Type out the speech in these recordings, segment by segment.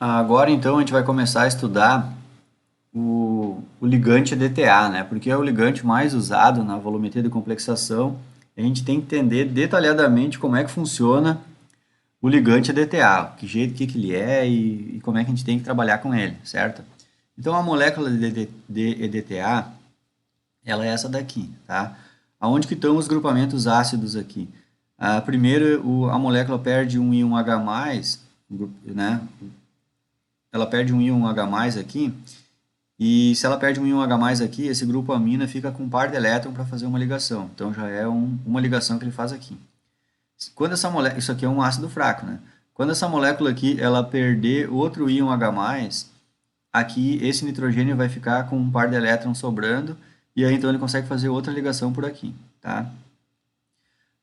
Agora então a gente vai começar a estudar o ligante EDTA, né? Porque é o ligante mais usado na volumetria de complexação. A gente tem que entender detalhadamente como é que funciona o ligante EDTA, que jeito que ele é e como é que a gente tem que trabalhar com ele, certo? Então a molécula de EDTA, ela é essa daqui, tá? Aonde que estão os grupamentos ácidos aqui? Primeiro, a molécula perde um íon H+, né? Ela perde um íon H+ aqui, e se ela perde um íon H+ aqui, esse grupo amina fica com um par de elétron para fazer uma ligação. Então já é uma ligação que ele faz aqui. Quando essa molécula, isso aqui é um ácido fraco, né? Quando essa molécula aqui, ela perder outro íon H+, aqui esse nitrogênio vai ficar com um par de elétrons sobrando, e aí então ele consegue fazer outra ligação por aqui, tá?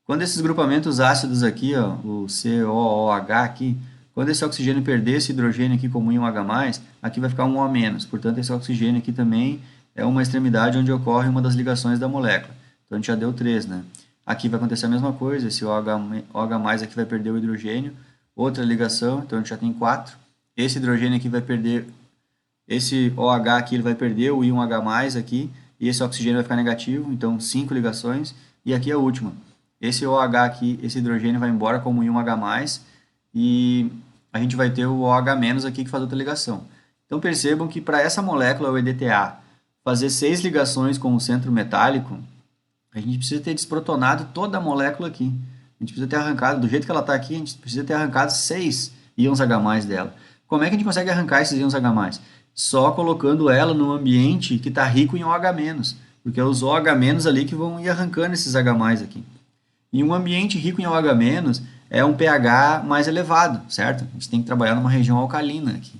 Quando esses grupamentos ácidos aqui, ó, o COOH aqui, quando esse oxigênio perder esse hidrogênio aqui como íon H+, aqui vai ficar um O-, portanto esse oxigênio aqui também é uma extremidade onde ocorre uma das ligações da molécula. Então a gente já deu 3, né? Aqui vai acontecer a mesma coisa, esse OH+ aqui vai perder o hidrogênio, outra ligação, então a gente já tem 4. Esse hidrogênio aqui vai perder, esse OH aqui ele vai perder o íon H+ aqui, e esse oxigênio vai ficar negativo, então 5 ligações, e aqui a última. Esse OH aqui, esse hidrogênio vai embora como íon H+, e a gente vai ter o OH- aqui que faz outra ligação. Então percebam que para essa molécula, o EDTA, fazer 6 ligações com o centro metálico, a gente precisa ter desprotonado toda a molécula aqui. A gente precisa ter arrancado, do jeito que ela está aqui, a gente precisa ter arrancado 6 íons H+ dela. Como é que a gente consegue arrancar esses íons H+? Só colocando ela num ambiente que está rico em OH-, porque é os OH- ali que vão ir arrancando esses H+ aqui. E um ambiente rico em OH- é um pH mais elevado, certo? A gente tem que trabalhar numa região alcalina aqui,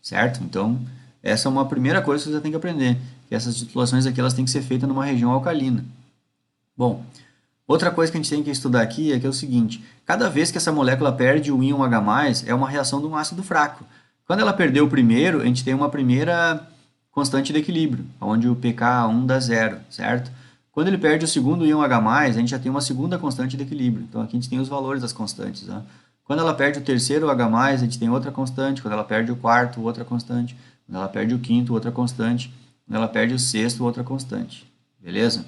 certo? Então, essa é uma primeira coisa que você tem que aprender, que essas titulações aqui elas têm que ser feitas numa região alcalina. Bom, outra coisa que a gente tem que estudar aqui é que é o seguinte, cada vez que essa molécula perde o íon H+, é uma reação de um ácido fraco. Quando ela perdeu o primeiro, a gente tem uma primeira constante de equilíbrio, onde o pK1 dá 0, certo? Quando ele perde o segundo íon H+, a gente já tem uma segunda constante de equilíbrio. Então aqui a gente tem os valores das constantes. Né? Quando ela perde o terceiro H+, a gente tem outra constante. Quando ela perde o quarto, outra constante. Quando ela perde o quinto, outra constante. Quando ela perde o sexto, outra constante. Beleza?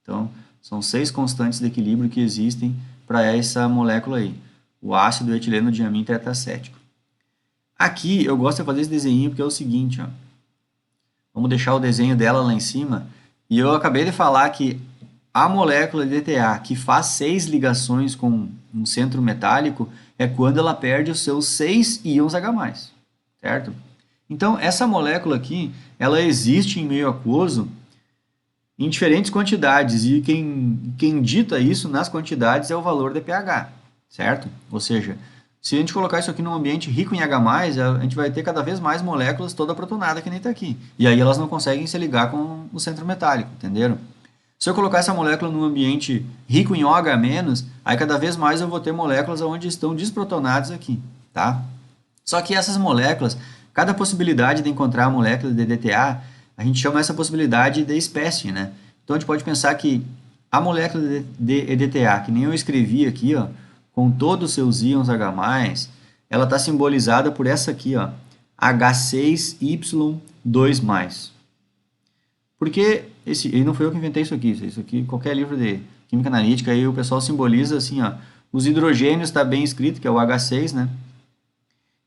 Então, são 6 constantes de equilíbrio que existem para essa molécula aí. O ácido etileno diamim tetracético. Aqui eu gosto de fazer esse desenho porque é o seguinte, ó. Vamos deixar o desenho dela lá em cima. E eu acabei de falar que a molécula de EDTA que faz 6 ligações com um centro metálico é quando ela perde os seus 6 íons H+, certo? Então, essa molécula aqui, ela existe em meio aquoso em diferentes quantidades e quem dita isso nas quantidades é o valor de pH, certo? Ou seja, se a gente colocar isso aqui num ambiente rico em H+, a gente vai ter cada vez mais moléculas toda protonada que nem está aqui. E aí elas não conseguem se ligar com o centro metálico, entenderam? Se eu colocar essa molécula num ambiente rico em OH-, aí cada vez mais eu vou ter moléculas onde estão desprotonadas aqui, tá? Só que essas moléculas, cada possibilidade de encontrar a molécula de EDTA, a gente chama essa possibilidade de espécie, né? Então a gente pode pensar que a molécula de EDTA, que nem eu escrevi aqui, ó, com todos os seus íons H+, ela está simbolizada por essa aqui, ó, H6Y2+. Porque e não foi eu que inventei isso aqui qualquer livro de química analítica, aí o pessoal simboliza assim, ó, os hidrogênios está bem escrito, que é o H6, né?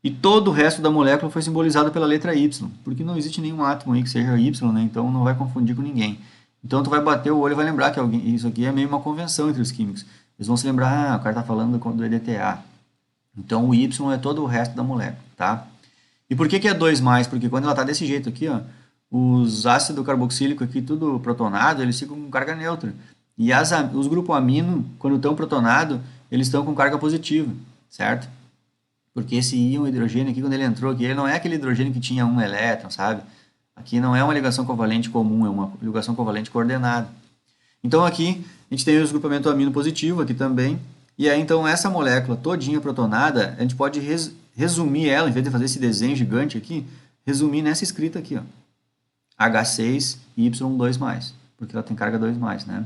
E todo o resto da molécula foi simbolizado pela letra Y, porque não existe nenhum átomo aí que seja Y, né? Então não vai confundir com ninguém. Então tu vai bater o olho e vai lembrar que isso aqui é meio uma convenção entre os químicos. Eles vão se lembrar, o cara está falando do EDTA. Então o Y é todo o resto da molécula, tá? E por que é 2+? Porque quando ela está desse jeito aqui, ó, os ácidos carboxílicos aqui, tudo protonado, eles ficam com carga neutra. E os grupos amino, quando estão protonados, eles estão com carga positiva, certo? Porque esse íon hidrogênio aqui, quando ele entrou aqui, ele não é aquele hidrogênio que tinha um elétron, sabe? Aqui não é uma ligação covalente comum, é uma ligação covalente coordenada. Então aqui a gente tem o grupamento amino positivo aqui também. E aí então essa molécula todinha protonada, a gente pode resumir ela, em vez de fazer esse desenho gigante aqui, resumir nessa escrita aqui, ó. H6Y2+, porque ela tem carga 2+, né?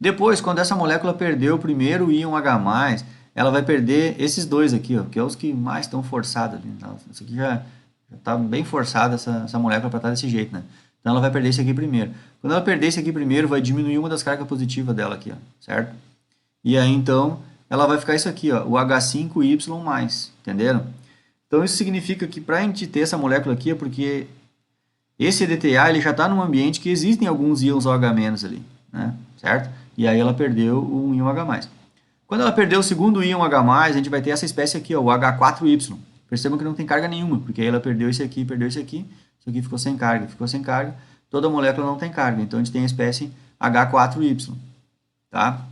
Depois, quando essa molécula perdeu o primeiro íon H+, ela vai perder esses dois aqui, ó, que é os que mais estão forçados ali. Isso aqui já está bem forçada essa molécula para estar desse jeito, né? Então ela vai perder esse aqui primeiro. Quando ela perder esse aqui primeiro, vai diminuir uma das cargas positivas dela aqui, ó, certo? E aí então ela vai ficar isso aqui, ó, o H5Y+, entenderam? Então isso significa que para a gente ter essa molécula aqui é porque esse EDTA ele já está num ambiente que existem alguns íons OH- ali, né? Certo? E aí ela perdeu um íon H+. Quando ela perdeu o segundo íon H+, a gente vai ter essa espécie aqui, ó, o H4Y. Percebam que não tem carga nenhuma, porque aí ela perdeu esse aqui, isso aqui ficou sem carga, toda molécula não tem carga, então a gente tem a espécie H4Y, tá?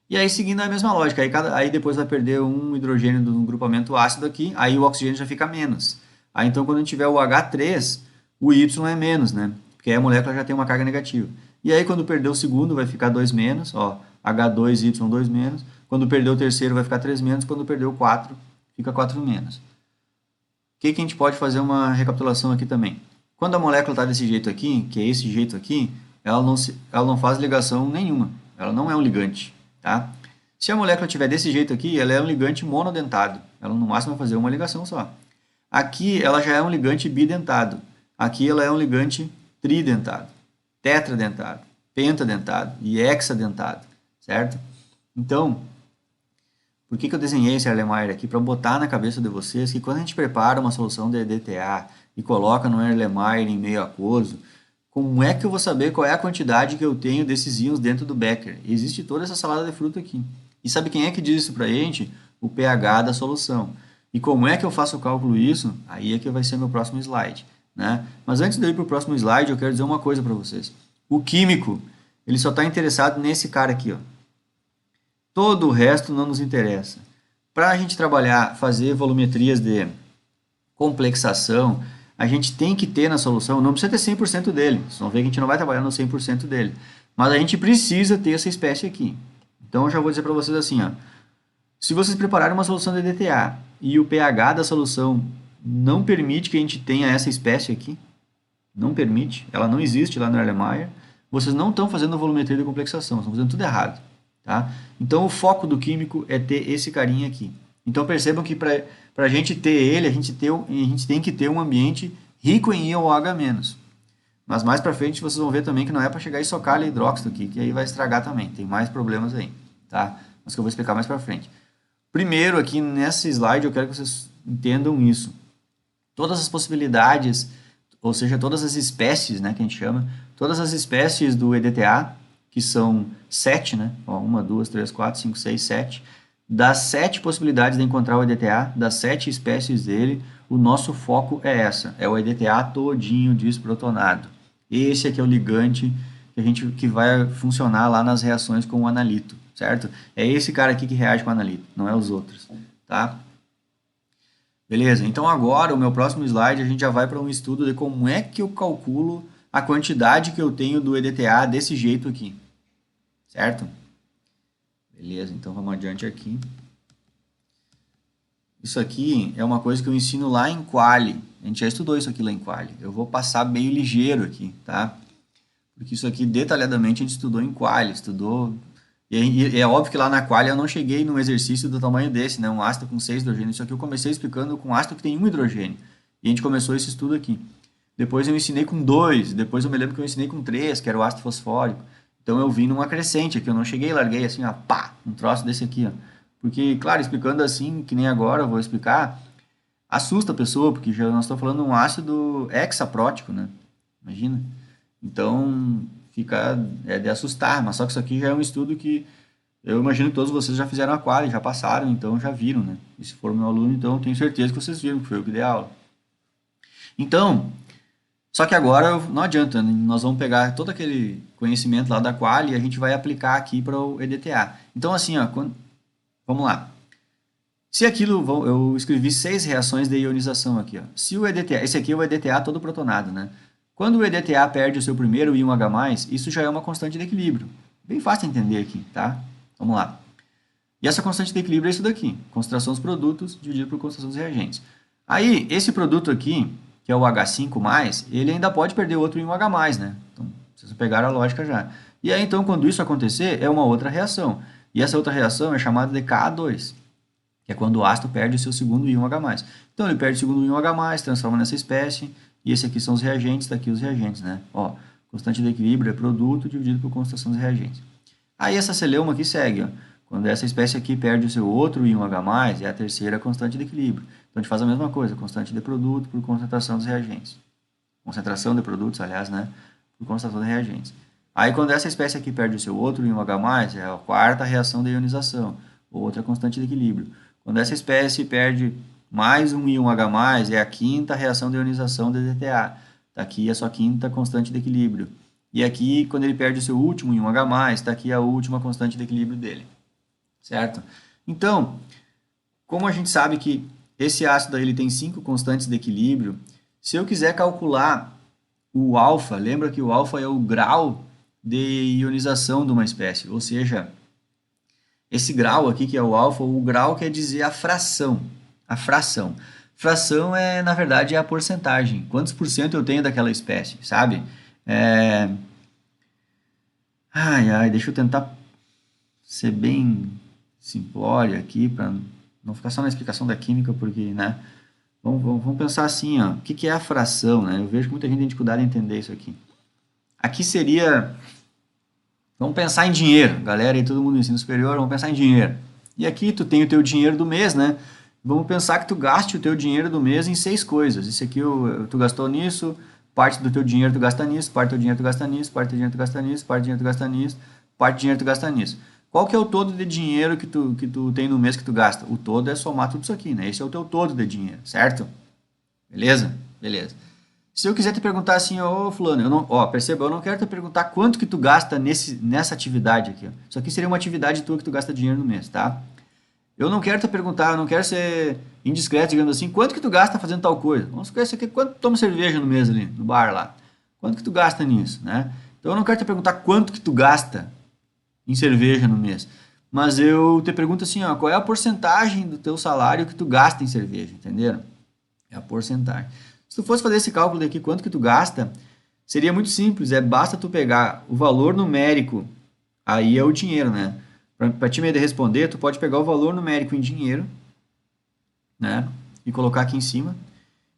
E aí seguindo a mesma lógica, aí depois vai perder um hidrogênio do grupamento ácido aqui, aí o oxigênio já fica menos. Aí então quando a gente tiver o H3, o Y é menos, né? Porque aí a molécula já tem uma carga negativa. E aí quando perder o segundo vai ficar 2 menos, ó, H2Y2 menos. Quando perder o terceiro vai ficar 3 menos, quando perder o 4 fica 4 menos. O que a gente pode fazer uma recapitulação aqui também? Quando a molécula está desse jeito aqui, que é esse jeito aqui, ela não faz ligação nenhuma, ela não é um ligante. Tá? Se a molécula estiver desse jeito aqui, ela é um ligante monodentado. Ela no máximo vai fazer uma ligação só. Aqui ela já é um ligante bidentado. Aqui ela é um ligante tridentado, tetradentado, pentadentado e hexadentado, certo? Então, por que eu desenhei esse Erlenmeyer aqui? Para botar na cabeça de vocês que quando a gente prepara uma solução de EDTA e coloca no Erlenmeyer em meio aquoso, como é que eu vou saber qual é a quantidade que eu tenho desses íons dentro do becker? Existe toda essa salada de fruta aqui. E sabe quem é que diz isso para a gente? O pH da solução. E como é que eu faço o cálculo isso? Aí é que vai ser meu próximo slide, né? Mas antes de eu ir para o próximo slide, eu quero dizer uma coisa para vocês. O químico, ele só está interessado nesse cara aqui, ó. Todo o resto não nos interessa. Para a gente trabalhar, fazer volumetrias de complexação, a gente tem que ter na solução, não precisa ter 100% dele, vocês vão ver que a gente não vai trabalhar no 100% dele, mas a gente precisa ter essa espécie aqui. Então eu já vou dizer para vocês assim, ó, se vocês prepararem uma solução de EDTA e o pH da solução não permite que a gente tenha essa espécie aqui, não permite, ela não existe lá no Erlenmeyer, vocês não estão fazendo volumetria de complexação, estão fazendo tudo errado. Tá? Então o foco do químico é ter esse carinha aqui. Então percebam que para a gente ter ele, a gente tem que ter um ambiente rico em íon OH-. Mas mais para frente vocês vão ver também que não é para chegar e socar hidróxido aqui, que aí vai estragar também. Tem mais problemas aí, tá? Mas que eu vou explicar mais para frente. Primeiro aqui nessa slide eu quero que vocês entendam isso. Todas as possibilidades, ou seja, todas as espécies, né, que a gente chama, todas as espécies do EDTA, que são 7, né? Ó, 1, 2, 3, 4, 5, 6, 7. Das 7 possibilidades de encontrar o EDTA, das 7 espécies dele, o nosso foco é essa, é o EDTA todinho desprotonado. Esse aqui é o ligante que vai funcionar lá nas reações com o analito, certo? É esse cara aqui que reage com o analito, não é os outros, tá? Beleza, então agora o meu próximo slide a gente já vai para um estudo de como é que eu calculo a quantidade que eu tenho do EDTA desse jeito aqui. Certo? Beleza, então vamos adiante aqui. Isso aqui é uma coisa que eu ensino lá em Quali. A gente já estudou isso aqui lá em Quali. Eu vou passar meio ligeiro aqui, tá? Porque isso aqui detalhadamente a gente estudou em Quali, estudou... E é óbvio que lá na Quali eu não cheguei num exercício do tamanho desse, né? Um ácido com 6 hidrogênios. Isso aqui eu comecei explicando com ácido que tem 1 hidrogênio. E a gente começou esse estudo aqui. Depois eu ensinei com 2, depois eu me lembro que eu ensinei com 3, que era o ácido fosfórico. Então eu vim numa crescente aqui, eu não cheguei e larguei assim, ó, pá, um troço desse aqui, ó. Porque, claro, explicando assim, que nem agora eu vou explicar, assusta a pessoa, porque já nós estamos falando de um ácido hexaprótico, né? Imagina. Então, fica de assustar, mas só que isso aqui já é um estudo que eu imagino que todos vocês já fizeram a quali, já passaram, então já viram, né? E se for meu aluno, então tenho certeza que vocês viram, que foi eu que dei aula. Então, só que agora não adianta, né? Nós vamos pegar todo aquele conhecimento lá da quali e a gente vai aplicar aqui para o EDTA. Então, assim, ó, vamos lá. Se aquilo, eu escrevi 6 reações de ionização aqui, ó. Se o EDTA, esse aqui é o EDTA todo protonado, né? Quando o EDTA perde o seu primeiro íon H+, isso já é uma constante de equilíbrio. Bem fácil de entender aqui, tá? Vamos lá. E essa constante de equilíbrio é isso daqui, concentração dos produtos dividido por concentração dos reagentes. Aí, esse produto aqui, que é o H5+, ele ainda pode perder outro íon H+, né? Então, vocês pegaram a lógica já. E aí, então, quando isso acontecer, é uma outra reação. E essa outra reação é chamada de Ka2, que é quando o ácido perde o seu segundo íon H+. Então ele perde o segundo íon H+, transforma nessa espécie, e esse aqui são os reagentes, daqui os reagentes, né? Ó, constante de equilíbrio é produto dividido por concentração dos reagentes. Aí essa celeuma aqui segue, ó. Quando essa espécie aqui perde o seu outro íon H+, é a terceira constante de equilíbrio. Então a gente faz a mesma coisa, constante de produto por concentração dos reagentes. Concentração de produtos, aliás, né? Por concentração de reagentes. Aí quando essa espécie aqui perde o seu outro íon H+, é a quarta reação de ionização, ou outra constante de equilíbrio. Quando essa espécie perde mais um íon H+, é a quinta reação de ionização de DTA. Está aqui a sua quinta constante de equilíbrio. E aqui, quando ele perde o seu último íon H+, está aqui a última constante de equilíbrio dele. Certo? Então, como a gente sabe que esse ácido aí, ele tem 5 constantes de equilíbrio, se eu quiser calcular o alfa, lembra que o alfa é o grau de ionização de uma espécie, ou seja, esse grau aqui que é o alfa, o grau quer dizer a fração. A fração. Fração é, na verdade, é a porcentagem. Quantos por cento eu tenho daquela espécie, sabe? Deixa eu tentar ser bem simplório aqui, para não ficar só na explicação da química, porque, né? Vamos pensar assim, ó, o que é a fração, né? Eu vejo que muita gente tem dificuldade em entender isso aqui. Aqui seria... Vamos pensar em dinheiro, galera, e todo mundo no ensino superior, vamos pensar em dinheiro. E aqui tu tem o teu dinheiro do mês, né? Vamos pensar que tu gaste o teu dinheiro do mês em 6 coisas. Isso aqui tu gastou nisso, parte do teu dinheiro tu gasta nisso, parte do teu dinheiro tu gasta nisso, parte do teu dinheiro tu gasta nisso, parte do dinheiro tu gasta nisso, parte do dinheiro tu gasta nisso. Qual que é o todo de dinheiro que tu tem no mês que tu gasta? O todo é somar tudo isso aqui, né? Esse é o teu todo de dinheiro, certo? Beleza? Beleza. Se eu quiser te perguntar assim, ô fulano, perceba, eu não quero te perguntar quanto que tu gasta nessa atividade aqui. Ó. Isso aqui seria uma atividade tua que tu gasta dinheiro no mês, tá? Eu não quero te perguntar, eu não quero ser indiscreto, digamos assim, quanto que tu gasta fazendo tal coisa. Vamos ver isso aqui, quanto tu toma cerveja no mês ali, no bar lá. Quanto que tu gasta nisso, né? Então eu não quero te perguntar quanto que tu gasta em cerveja no mês. Mas eu te pergunto assim, ó, qual é a porcentagem do teu salário que tu gasta em cerveja, entenderam? É a porcentagem. Se tu fosse fazer esse cálculo daqui, quanto que tu gasta, seria muito simples, basta tu pegar o valor numérico, aí é o dinheiro, né? Para te meio de responder, tu pode pegar o valor numérico em dinheiro, né? E colocar aqui em cima,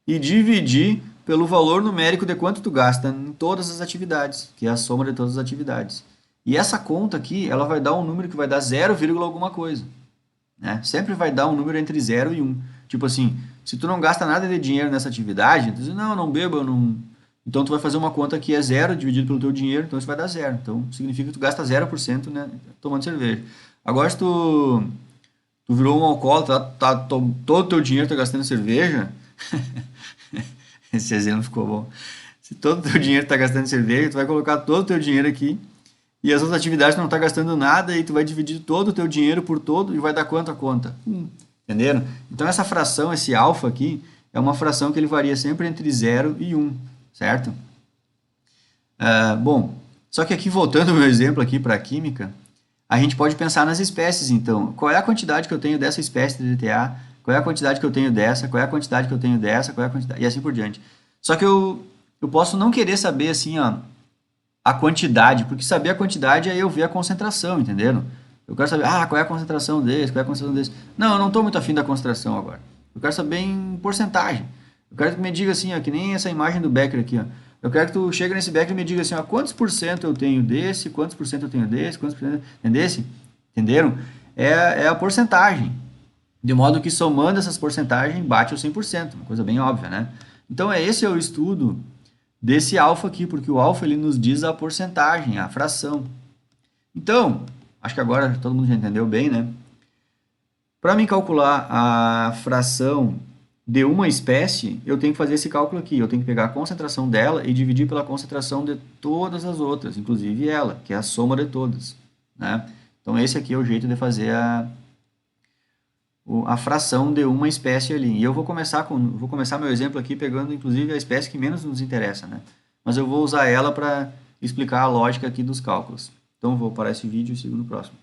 e dividir pelo valor numérico de quanto tu gasta em todas as atividades, que é a soma de todas as atividades. E essa conta aqui, ela vai dar um número que vai dar 0, alguma coisa. Né? Sempre vai dar um número entre 0 e 1. Tipo assim, se tu não gasta nada de dinheiro nessa atividade, tu diz, não, eu não bebo, eu não... Então tu vai fazer uma conta que é 0 dividido pelo teu dinheiro, então isso vai dar 0. Então significa que tu gasta 0%, né, tomando cerveja. Agora se tu virou um alcoólatra, todo o teu dinheiro tá gastando em cerveja, esse exemplo ficou bom. Se todo o teu dinheiro tá gastando em cerveja, tu vai colocar todo o teu dinheiro aqui, e as outras atividades tu não tá gastando nada, e tu vai dividir todo o teu dinheiro por todo, e vai dar quanto a conta? Entenderam? Então essa fração, esse alfa aqui, é uma fração que ele varia sempre entre 0 e 1, certo? Bom, só que aqui voltando ao meu exemplo aqui para a química, a gente pode pensar nas espécies, então. Qual é a quantidade que eu tenho dessa espécie de DTA? Qual é a quantidade que eu tenho dessa? Qual é a quantidade que eu tenho dessa? Qual é a quantidade? E assim por diante. Só que eu posso não querer saber assim, ó, a quantidade, porque saber a quantidade aí eu ver a concentração, entenderam? Eu quero saber, qual é a concentração desse, qual é a concentração desse. Não, eu não estou muito afim da concentração agora. Eu quero saber em porcentagem. Eu quero que me diga assim, ó, que nem essa imagem do Becker aqui, ó. Eu quero que tu chegue nesse Becker e me diga assim, ó, quantos por cento eu tenho desse, quantos por cento eu tenho desse, quantos por cento... Entendesse? Entenderam? É a porcentagem. De modo que somando essas porcentagens bate o 100%, uma coisa bem óbvia, né? Então esse é o estudo desse alfa aqui, porque o alfa ele nos diz a porcentagem, a fração. Então, acho que agora todo mundo já entendeu bem, né? Para me calcular a fração de uma espécie, eu tenho que fazer esse cálculo aqui. Eu tenho que pegar a concentração dela e dividir pela concentração de todas as outras, inclusive ela, que é a soma de todas. Né? Então, esse aqui é o jeito de fazer a fração de uma espécie ali. E eu vou começar meu exemplo aqui pegando, inclusive, a espécie que menos nos interessa. Né? Mas eu vou usar ela para explicar a lógica aqui dos cálculos. Então, vou parar esse vídeo e sigo no próximo.